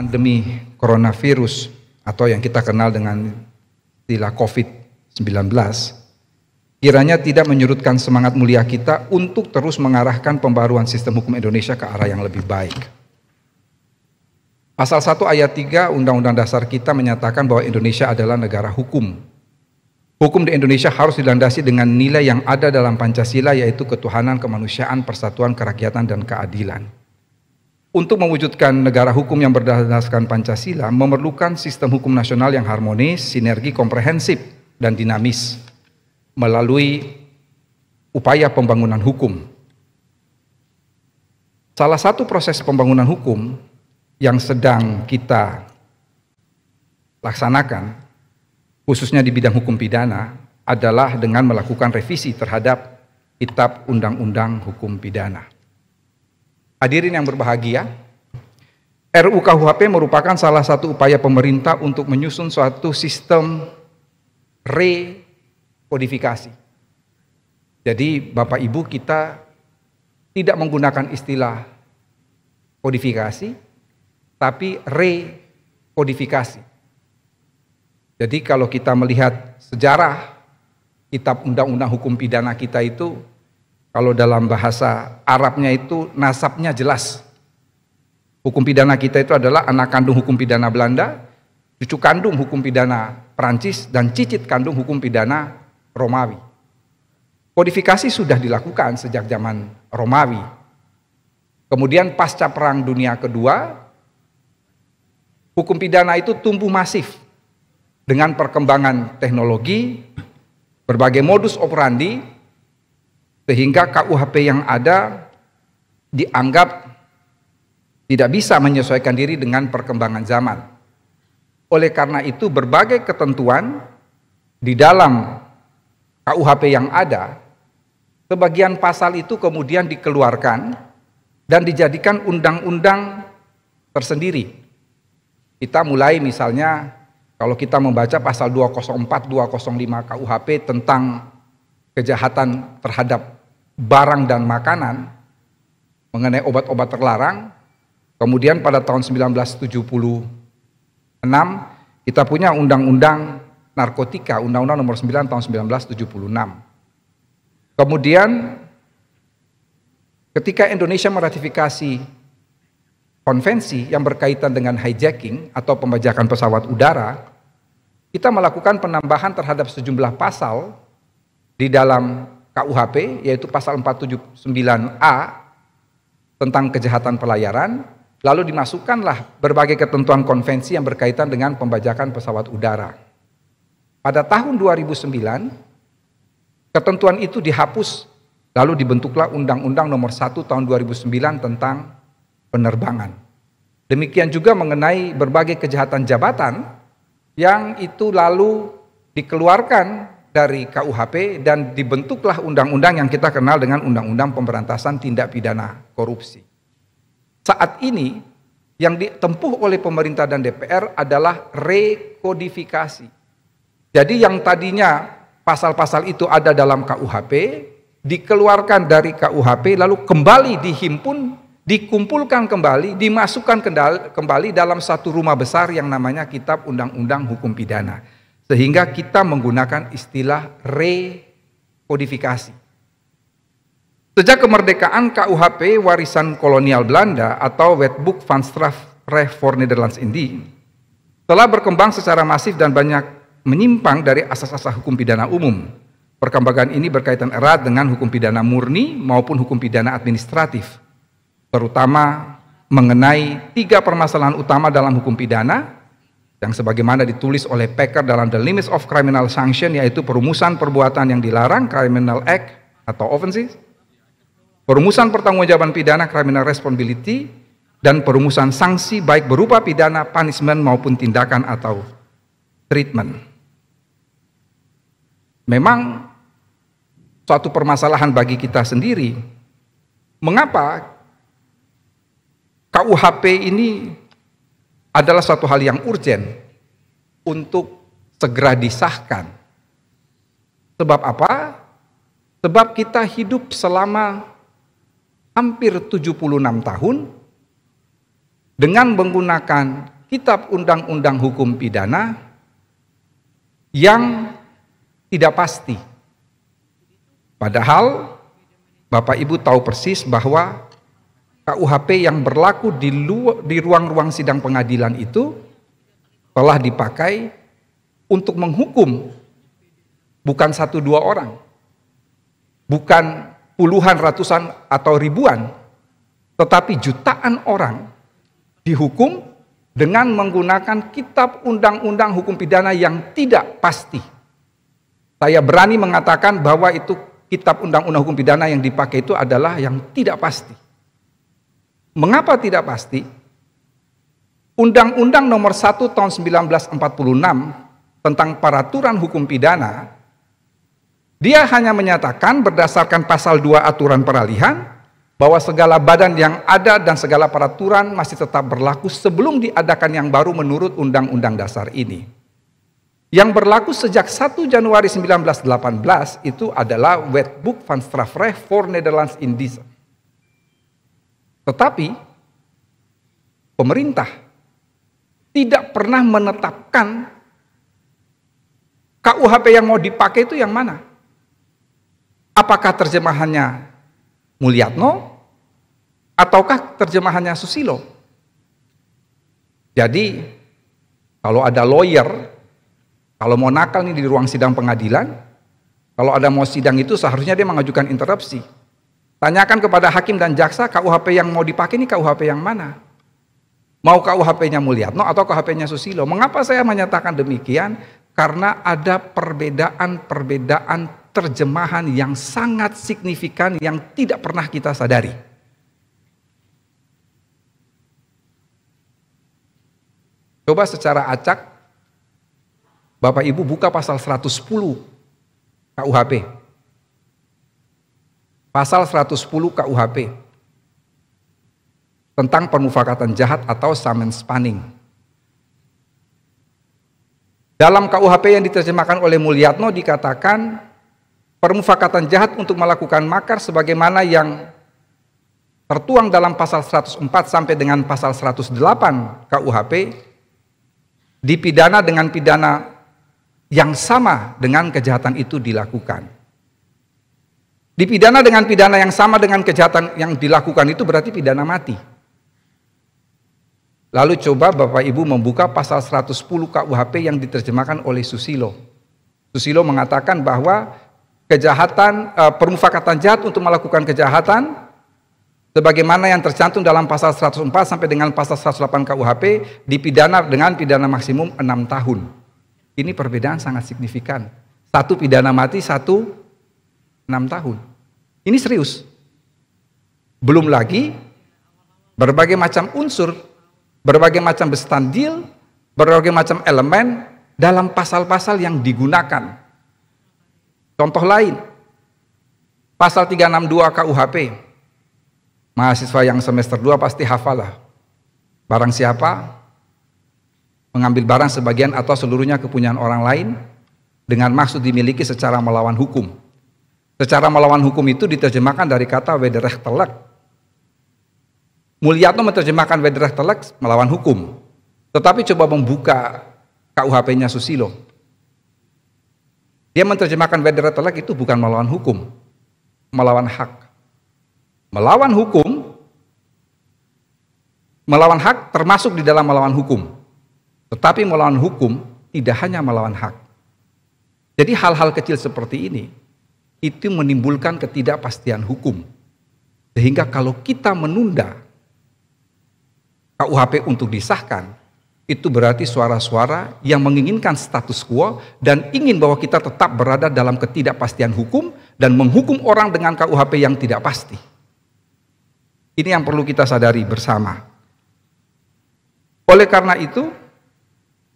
pandemi coronavirus atau yang kita kenal dengan istilah COVID-19 kiranya tidak menyurutkan semangat mulia kita untuk terus mengarahkan pembaruan sistem hukum Indonesia ke arah yang lebih baik. Pasal 1 ayat 3 Undang-Undang Dasar kita menyatakan bahwa Indonesia adalah negara hukum. Hukum di Indonesia harus dilandasi dengan nilai yang ada dalam Pancasila, yaitu ketuhanan, kemanusiaan, persatuan, kerakyatan, dan keadilan. Untuk mewujudkan negara hukum yang berdasarkan Pancasila memerlukan sistem hukum nasional yang harmonis, sinergi, komprehensif, dan dinamis melalui upaya pembangunan hukum. Salah satu proses pembangunan hukum yang sedang kita laksanakan, khususnya di bidang hukum pidana, adalah dengan melakukan revisi terhadap Kitab Undang-Undang Hukum Pidana. Hadirin yang berbahagia, RUU KUHP merupakan salah satu upaya pemerintah untuk menyusun suatu sistem rekodifikasi. Jadi Bapak Ibu, kita tidak menggunakan istilah kodifikasi, tapi rekodifikasi. Jadi kalau kita melihat sejarah Kitab Undang-Undang Hukum Pidana kita itu, kalau dalam bahasa Arabnya itu nasabnya jelas. Hukum pidana kita itu adalah anak kandung hukum pidana Belanda, cucu kandung hukum pidana Perancis, dan cicit kandung hukum pidana Romawi. Kodifikasi sudah dilakukan sejak zaman Romawi. Kemudian pasca Perang Dunia Kedua, hukum pidana itu tumbuh masif dengan perkembangan teknologi, berbagai modus operandi, sehingga KUHP yang ada dianggap tidak bisa menyesuaikan diri dengan perkembangan zaman. Oleh karena itu, berbagai ketentuan di dalam KUHP yang ada, sebagian pasal itu kemudian dikeluarkan dan dijadikan undang-undang tersendiri. Kita mulai misalnya, kalau kita membaca pasal 204, 205 KUHP tentang kejahatan terhadap barang dan makanan mengenai obat-obat terlarang. Kemudian pada tahun 1976 kita punya Undang-Undang Narkotika, Undang-Undang Nomor 9 tahun 1976. Kemudian ketika Indonesia meratifikasi konvensi yang berkaitan dengan hijacking atau pembajakan pesawat udara, kita melakukan penambahan terhadap sejumlah pasal di dalam KUHP, yaitu pasal 479A tentang kejahatan pelayaran, lalu dimasukkanlah berbagai ketentuan konvensi yang berkaitan dengan pembajakan pesawat udara. Pada tahun 2009, ketentuan itu dihapus, lalu dibentuklah Undang-Undang Nomor 1 tahun 2009 tentang penerbangan. Demikian juga mengenai berbagai kejahatan jabatan yang itu lalu dikeluarkan dari KUHP dan dibentuklah undang-undang yang kita kenal dengan Undang-Undang Pemberantasan Tindak Pidana Korupsi. Saat ini yang ditempuh oleh pemerintah dan DPR adalah rekodifikasi. Jadi yang tadinya pasal-pasal itu ada dalam KUHP, dikeluarkan dari KUHP lalu kembali dihimpun, dikumpulkan kembali, dimasukkan kembali dalam satu rumah besar yang namanya Kitab Undang-Undang Hukum Pidana. Sehingga kita menggunakan istilah rekodifikasi. Sejak kemerdekaan, KUHP warisan kolonial Belanda atau Wetboek van Strafrecht voor Nederlands-Indië telah berkembang secara masif dan banyak menyimpang dari asas-asas hukum pidana umum. Perkembangan ini berkaitan erat dengan hukum pidana murni maupun hukum pidana administratif, terutama mengenai 3 permasalahan utama dalam hukum pidana yang sebagaimana ditulis oleh Packer dalam The Limits of Criminal Sanction, yaitu perumusan perbuatan yang dilarang, Criminal Act atau offenses, perumusan pertanggungjawaban pidana, Criminal Responsibility, dan perumusan sanksi baik berupa pidana, punishment maupun tindakan atau treatment. Memang suatu permasalahan bagi kita sendiri, mengapa KUHP ini adalah suatu hal yang urgen untuk segera disahkan. Sebab apa? Sebab kita hidup selama hampir 76 tahun dengan menggunakan kitab undang-undang hukum pidana yang tidak pasti. Padahal Bapak Ibu tahu persis bahwa KUHP yang berlaku di ruang-ruang sidang pengadilan itu telah dipakai untuk menghukum bukan 1-2 orang, bukan puluhan, ratusan, atau ribuan, tetapi jutaan orang dihukum dengan menggunakan kitab undang-undang hukum pidana yang tidak pasti. Saya berani mengatakan bahwa itu kitab undang-undang hukum pidana yang dipakai itu adalah yang tidak pasti. Mengapa tidak pasti? Undang-Undang Nomor 1 Tahun 1946 tentang peraturan hukum pidana, dia hanya menyatakan berdasarkan pasal 2 aturan peralihan bahwa segala badan yang ada dan segala peraturan masih tetap berlaku sebelum diadakan yang baru menurut Undang-Undang Dasar ini. Yang berlaku sejak 1 Januari 1918 itu adalah Wetboek van Strafrecht voor Nederlands Indische. Tetapi pemerintah tidak pernah menetapkan KUHP yang mau dipakai itu yang mana. Apakah terjemahannya Mulyatno ataukah terjemahannya Susilo? Jadi kalau ada lawyer, kalau mau nakal nih di ruang sidang pengadilan, kalau ada mau sidang itu seharusnya dia mengajukan interupsi. Tanyakan kepada hakim dan jaksa, KUHP yang mau dipakai ini KUHP yang mana? Mau KUHP-nya Mulyatno atau KUHP-nya Susilo? Mengapa saya menyatakan demikian? Karena ada perbedaan terjemahan yang sangat signifikan yang tidak pernah kita sadari. Coba secara acak, Bapak Ibu buka pasal 110 KUHP. Pasal 110 KUHP tentang permufakatan jahat atau samenspanning. Dalam KUHP yang diterjemahkan oleh Mulyatno dikatakan permufakatan jahat untuk melakukan makar sebagaimana yang tertuang dalam pasal 104 sampai dengan pasal 108 KUHP dipidana dengan pidana yang sama dengan kejahatan itu dilakukan. Dipidana dengan pidana yang sama dengan kejahatan yang dilakukan itu berarti pidana mati. Lalu coba Bapak Ibu membuka pasal 110 KUHP yang diterjemahkan oleh Susilo. Susilo mengatakan bahwa kejahatan, permufakatan jahat untuk melakukan kejahatan sebagaimana yang tercantum dalam pasal 104 sampai dengan pasal 108 KUHP dipidana dengan pidana maksimum 6 tahun. Ini perbedaan sangat signifikan. Satu pidana mati, satu 6 tahun. Ini serius. Belum lagi berbagai macam unsur, berbagai macam bestandil, berbagai macam elemen dalam pasal-pasal yang digunakan. Contoh lain, pasal 362 KUHP. Mahasiswa yang semester 2 pasti hafal lah. Barang siapa mengambil barang sebagian atau seluruhnya kepunyaan orang lain dengan maksud dimiliki secara melawan hukum. Secara melawan hukum itu diterjemahkan dari kata wederrechtelijk. Mulyatno menerjemahkan wederrechtelijk melawan hukum. Tetapi coba membuka KUHP-nya Susilo. Dia menerjemahkan wederrechtelijk itu bukan melawan hukum, melawan hak. Melawan hak termasuk di dalam melawan hukum. Tetapi melawan hukum tidak hanya melawan hak. Jadi hal-hal kecil seperti ini itu menimbulkan ketidakpastian hukum. Sehingga kalau kita menunda KUHP untuk disahkan, itu berarti suara-suara yang menginginkan status quo dan ingin bahwa kita tetap berada dalam ketidakpastian hukum dan menghukum orang dengan KUHP yang tidak pasti. Ini yang perlu kita sadari bersama. Oleh karena itu,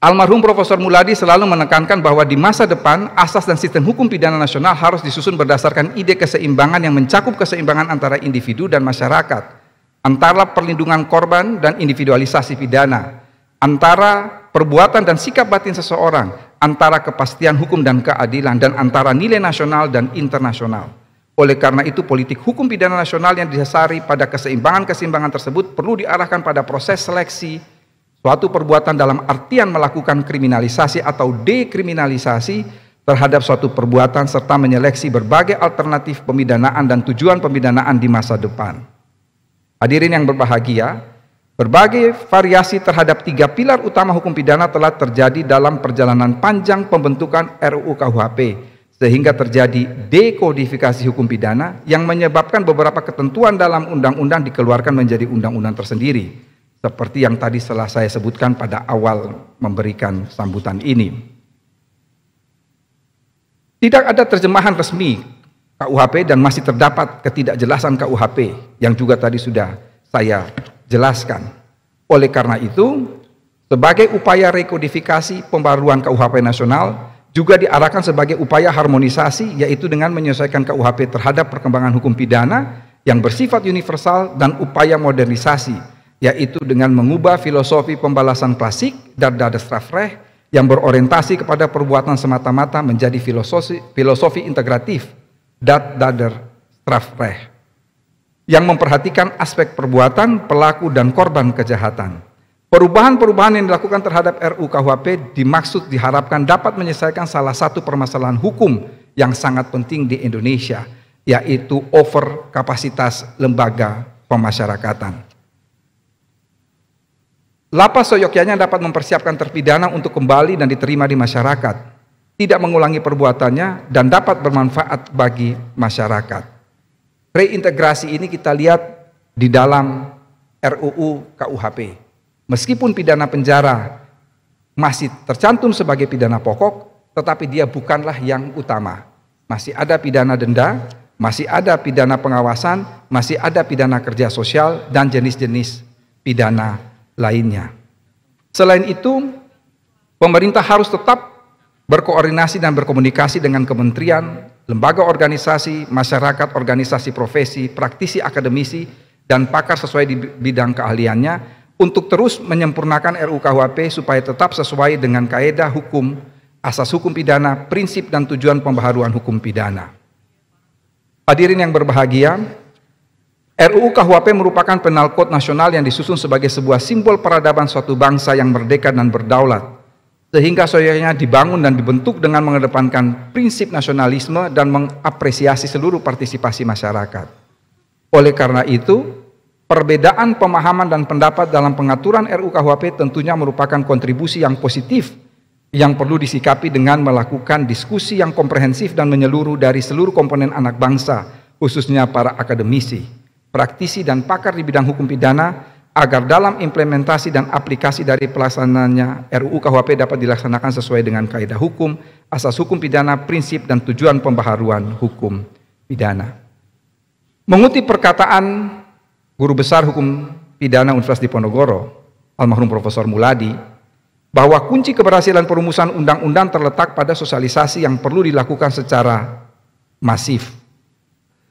almarhum Profesor Muladi selalu menekankan bahwa di masa depan asas dan sistem hukum pidana nasional harus disusun berdasarkan ide keseimbangan yang mencakup keseimbangan antara individu dan masyarakat, antara perlindungan korban dan individualisasi pidana, antara perbuatan dan sikap batin seseorang, antara kepastian hukum dan keadilan, dan antara nilai nasional dan internasional. Oleh karena itu, politik hukum pidana nasional yang didasari pada keseimbangan-keseimbangan tersebut perlu diarahkan pada proses seleksi suatu perbuatan dalam artian melakukan kriminalisasi atau dekriminalisasi terhadap suatu perbuatan serta menyeleksi berbagai alternatif pemidanaan dan tujuan pemidanaan di masa depan. Hadirin yang berbahagia, berbagai variasi terhadap 3 pilar utama hukum pidana telah terjadi dalam perjalanan panjang pembentukan RUU KUHP, sehingga terjadi dekodifikasi hukum pidana yang menyebabkan beberapa ketentuan dalam undang-undang dikeluarkan menjadi undang-undang tersendiri, seperti yang tadi telah saya sebutkan pada awal memberikan sambutan ini. Tidak ada terjemahan resmi KUHP dan masih terdapat ketidakjelasan KUHP yang juga tadi sudah saya jelaskan. Oleh karena itu, sebagai upaya rekodifikasi pembaruan KUHP nasional juga diarahkan sebagai upaya harmonisasi, yaitu dengan menyesuaikan KUHP terhadap perkembangan hukum pidana yang bersifat universal, dan upaya modernisasi, yaitu dengan mengubah filosofi pembalasan klasik Daderstrafrecht yang berorientasi kepada perbuatan semata-mata menjadi filosofi integratif Daderstrafrecht yang memperhatikan aspek perbuatan, pelaku, dan korban kejahatan. Perubahan-perubahan yang dilakukan terhadap RUU KUHP diharapkan dapat menyelesaikan salah satu permasalahan hukum yang sangat penting di Indonesia, yaitu over kapasitas lembaga pemasyarakatan. Lapas seyogyanya dapat mempersiapkan terpidana untuk kembali dan diterima di masyarakat, tidak mengulangi perbuatannya, dan dapat bermanfaat bagi masyarakat. Reintegrasi ini kita lihat di dalam RUU KUHP. Meskipun pidana penjara masih tercantum sebagai pidana pokok, tetapi dia bukanlah yang utama. Masih ada pidana denda, masih ada pidana pengawasan, masih ada pidana kerja sosial, dan jenis-jenis pidana lainnya. Selain itu, pemerintah harus tetap berkoordinasi dan berkomunikasi dengan kementerian, lembaga organisasi, masyarakat, organisasi profesi, praktisi akademisi, dan pakar sesuai di bidang keahliannya, untuk terus menyempurnakan RUU KUHP supaya tetap sesuai dengan kaedah hukum, asas hukum pidana, prinsip dan tujuan pembaharuan hukum pidana. Hadirin yang berbahagia, RUU KUHP merupakan penal code nasional yang disusun sebagai sebuah simbol peradaban suatu bangsa yang merdeka dan berdaulat, sehingga seyogyanya dibangun dan dibentuk dengan mengedepankan prinsip nasionalisme dan mengapresiasi seluruh partisipasi masyarakat. Oleh karena itu, perbedaan pemahaman dan pendapat dalam pengaturan RUU KUHP tentunya merupakan kontribusi yang positif yang perlu disikapi dengan melakukan diskusi yang komprehensif dan menyeluruh dari seluruh komponen anak bangsa, khususnya para akademisi, praktisi, dan pakar di bidang hukum pidana, agar dalam implementasi dan aplikasi dari pelaksanaannya RUU KUHP dapat dilaksanakan sesuai dengan kaidah hukum, asas hukum pidana, prinsip, dan tujuan pembaharuan hukum pidana. Mengutip perkataan Guru Besar Hukum Pidana Universitas Diponegoro, almarhum Profesor Muladi, bahwa kunci keberhasilan perumusan undang-undang terletak pada sosialisasi yang perlu dilakukan secara masif.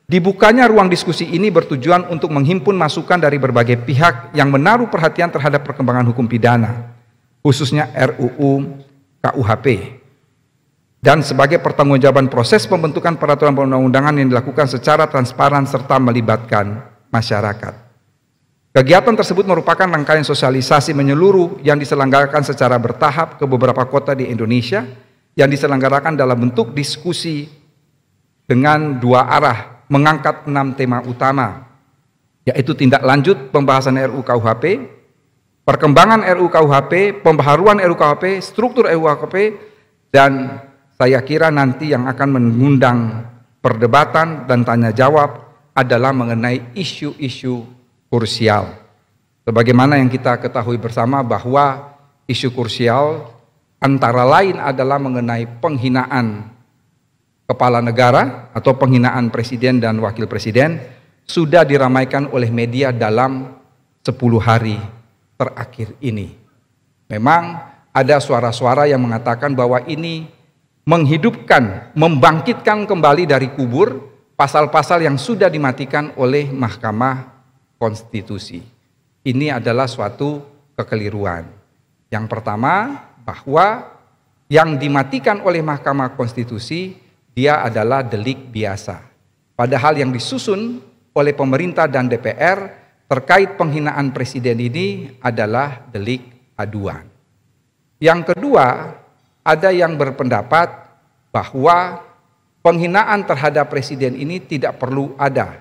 Dibukanya ruang diskusi ini bertujuan untuk menghimpun masukan dari berbagai pihak yang menaruh perhatian terhadap perkembangan hukum pidana, khususnya RUU KUHP, dan sebagai pertanggungjawaban proses pembentukan peraturan perundang-undangan yang dilakukan secara transparan serta melibatkan masyarakat. Kegiatan tersebut merupakan rangkaian sosialisasi menyeluruh yang diselenggarakan secara bertahap ke beberapa kota di Indonesia, yang diselenggarakan dalam bentuk diskusi dengan 2 arah, mengangkat 6 tema utama, yaitu tindak lanjut pembahasan RUU KUHP, perkembangan RUU KUHP, pembaharuan RUU KUHP, struktur RUU KUHP, dan saya kira nanti yang akan mengundang perdebatan dan tanya jawab adalah mengenai isu-isu krusial. Sebagaimana yang kita ketahui bersama bahwa isu krusial antara lain adalah mengenai penghinaan kepala negara atau penghinaan presiden dan wakil presiden, sudah diramaikan oleh media dalam 10 hari terakhir ini. Memang ada suara-suara yang mengatakan bahwa ini menghidupkan, membangkitkan kembali dari kubur pasal-pasal yang sudah dimatikan oleh Mahkamah Konstitusi. Ini adalah suatu kekeliruan. Yang pertama, bahwa yang dimatikan oleh Mahkamah Konstitusi dia adalah delik biasa. Padahal yang disusun oleh pemerintah dan DPR terkait penghinaan presiden ini adalah delik aduan. Yang kedua, ada yang berpendapat bahwa penghinaan terhadap presiden ini tidak perlu ada.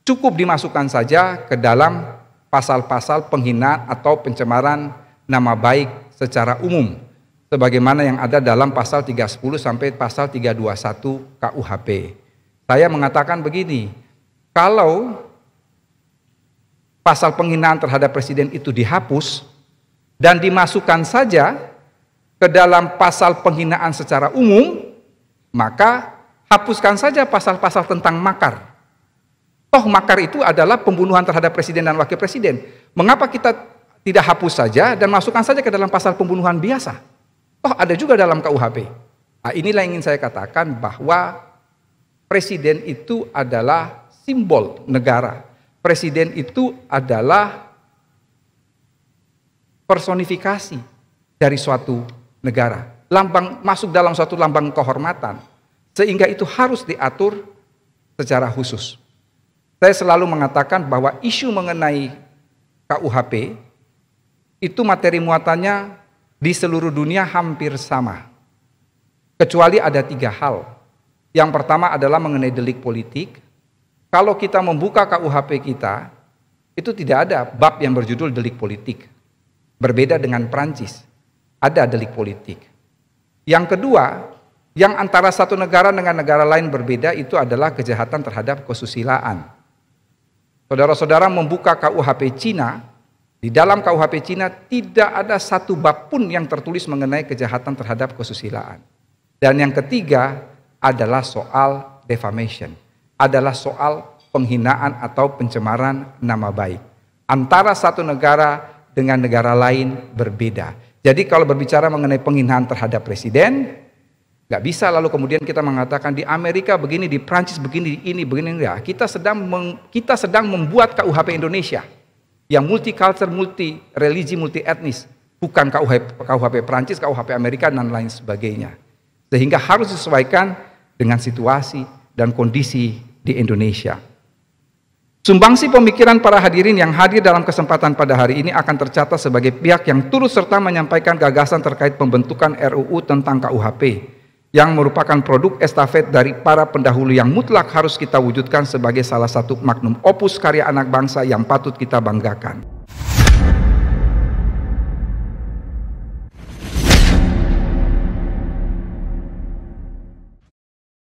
Cukup dimasukkan saja ke dalam pasal-pasal penghinaan atau pencemaran nama baik secara umum, sebagaimana yang ada dalam pasal 310 sampai pasal 321 KUHP. Saya mengatakan begini, kalau pasal penghinaan terhadap presiden itu dihapus dan dimasukkan saja ke dalam pasal penghinaan secara umum, maka hapuskan saja pasal-pasal tentang makar. Toh makar itu adalah pembunuhan terhadap presiden dan wakil presiden. Mengapa kita tidak hapus saja dan masukkan saja ke dalam pasal pembunuhan biasa? Toh ada juga dalam KUHP. Nah, inilah yang ingin saya katakan bahwa presiden itu adalah simbol negara. Presiden itu adalah personifikasi dari suatu negara. Lambang masuk dalam suatu lambang kehormatan. Sehingga itu harus diatur secara khusus. Saya selalu mengatakan bahwa isu mengenai KUHP itu materi muatannya di seluruh dunia hampir sama. Kecuali ada 3 hal. Yang pertama adalah mengenai delik politik. Kalau kita membuka KUHP kita, itu tidak ada bab yang berjudul delik politik. Berbeda dengan Prancis, ada delik politik. Yang kedua, yang antara satu negara dengan negara lain berbeda itu adalah kejahatan terhadap kesusilaan. Saudara-saudara membuka KUHP Cina, di dalam KUHP Cina tidak ada satu bab pun yang tertulis mengenai kejahatan terhadap kesusilaan. Dan yang ketiga adalah soal defamation, adalah soal penghinaan atau pencemaran nama baik. Antara satu negara dengan negara lain berbeda. Jadi kalau berbicara mengenai penghinaan terhadap presiden, nggak bisa lalu kemudian kita mengatakan di Amerika begini, di Prancis begini, ini begini. Ya, kita sedang membuat KUHP Indonesia yang multicultural, multi religi, multi etnis, bukan KUHP Prancis, KUHP Amerika dan lain sebagainya. Sehingga harus disesuaikan dengan situasi dan kondisi di Indonesia. Sumbangsi pemikiran para hadirin yang hadir dalam kesempatan pada hari ini akan tercatat sebagai pihak yang turut serta menyampaikan gagasan terkait pembentukan RUU tentang KUHP yang merupakan produk estafet dari para pendahulu yang mutlak harus kita wujudkan sebagai salah satu magnum opus karya anak bangsa yang patut kita banggakan.